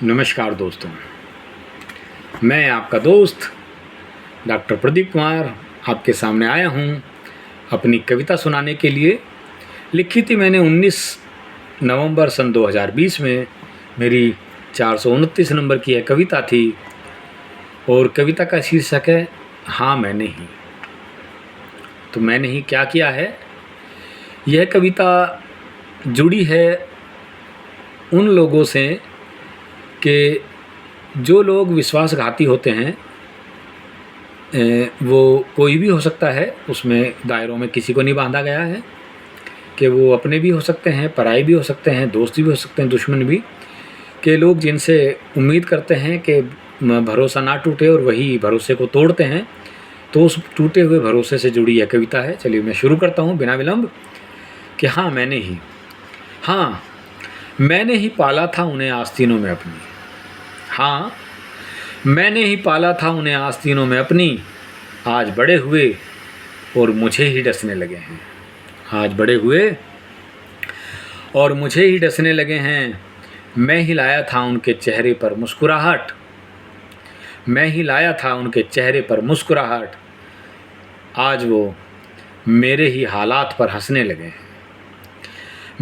नमस्कार दोस्तों, मैं आपका दोस्त डॉक्टर प्रदीप कुमार आपके सामने आया हूँ अपनी कविता सुनाने के लिए। लिखी थी मैंने 19 नवंबर सन 2020 में। मेरी 429 नंबर की यह कविता थी और कविता का शीर्षक है हाँ मैंने ही। तो मैंने ही क्या किया है। यह कविता जुड़ी है उन लोगों से कि जो लोग विश्वासघाती होते हैं, वो कोई भी हो सकता है, उसमें दायरों में किसी को नहीं बांधा गया है कि वो अपने भी हो सकते हैं, पराये भी हो सकते हैं, दोस्त भी हो सकते हैं, दुश्मन भी, कि लोग जिनसे उम्मीद करते हैं कि भरोसा ना टूटे और वही भरोसे को तोड़ते हैं। तो उस टूटे हुए भरोसे से जुड़ी यह कविता है। चलिए मैं शुरू करता हूँ बिना विलंब कि हाँ मैंने ही पाला था उन्हें आस्तीनों में अपनी। हाँ मैंने ही पाला था उन्हें आस्तीनों में अपनी। आज बड़े हुए और मुझे ही डसने लगे हैं। आज बड़े हुए और मुझे ही डसने लगे हैं। मैं ही लाया था उनके चेहरे पर मुस्कुराहट। मैं ही लाया था उनके चेहरे पर मुस्कुराहट। आज वो मेरे ही हालात पर हंसने लगे हैं।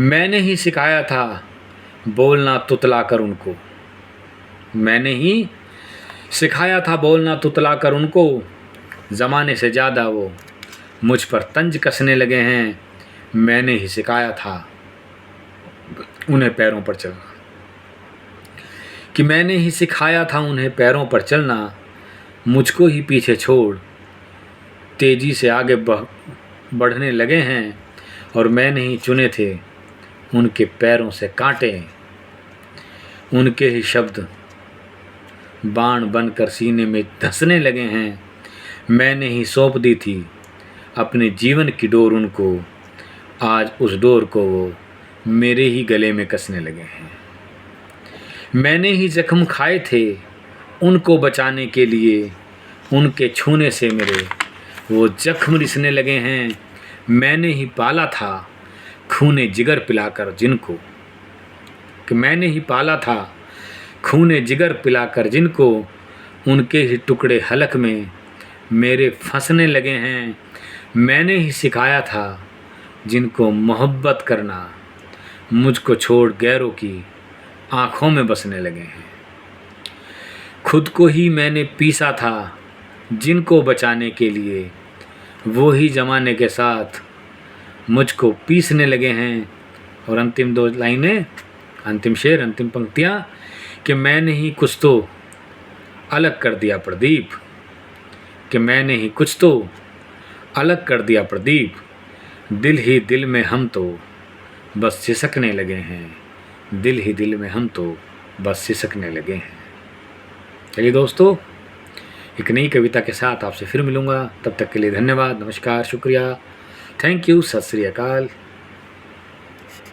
मैंने ही सिखाया था बोलना तुतला कर उनको। मैंने ही सिखाया था बोलना तुतला कर उनको। ज़माने से ज़्यादा वो मुझ पर तंज कसने लगे हैं। मैंने ही सिखाया था उन्हें पैरों पर चलना, कि मैंने ही सिखाया था उन्हें पैरों पर चलना। मुझको ही पीछे छोड़ तेज़ी से आगे बढ़ने लगे हैं। और मैंने ही चुने थे उनके पैरों से कांटे। उनके ही शब्द बाण बनकर सीने में धंसने लगे हैं। मैंने ही सौंप दी थी अपने जीवन की डोर उनको। आज उस डोर को वो मेरे ही गले में कसने लगे हैं। मैंने ही जख्म खाए थे उनको बचाने के लिए। उनके छूने से मेरे वो जख्म रिसने लगे हैं। मैंने ही पाला था खूने जिगर पिलाकर जिनको, कि मैंने ही पाला था खूने जिगर पिलाकर जिनको। उनके ही टुकड़े हलक में मेरे फंसने लगे हैं। मैंने ही सिखाया था जिनको मोहब्बत करना। मुझको छोड़ गैरों की आँखों में बसने लगे हैं। खुद को ही मैंने पीसा था जिनको बचाने के लिए। वो ही ज़माने के साथ मुझको पीसने लगे हैं। और अंतिम दो लाइनें, अंतिम शेर, अंतिम पंक्तियाँ, कि मैंने ही कुछ तो अलग कर दिया प्रदीप। कि मैंने ही कुछ तो अलग कर दिया प्रदीप। दिल ही दिल में हम तो बस सिसकने लगे हैं। दिल ही दिल में हम तो बस सिसकने लगे हैं। चलिए दोस्तों, एक नई कविता के साथ आपसे फिर मिलूँगा। तब तक के लिए धन्यवाद, नमस्कार, शुक्रिया, थैंक यू, सत श्री अकाल।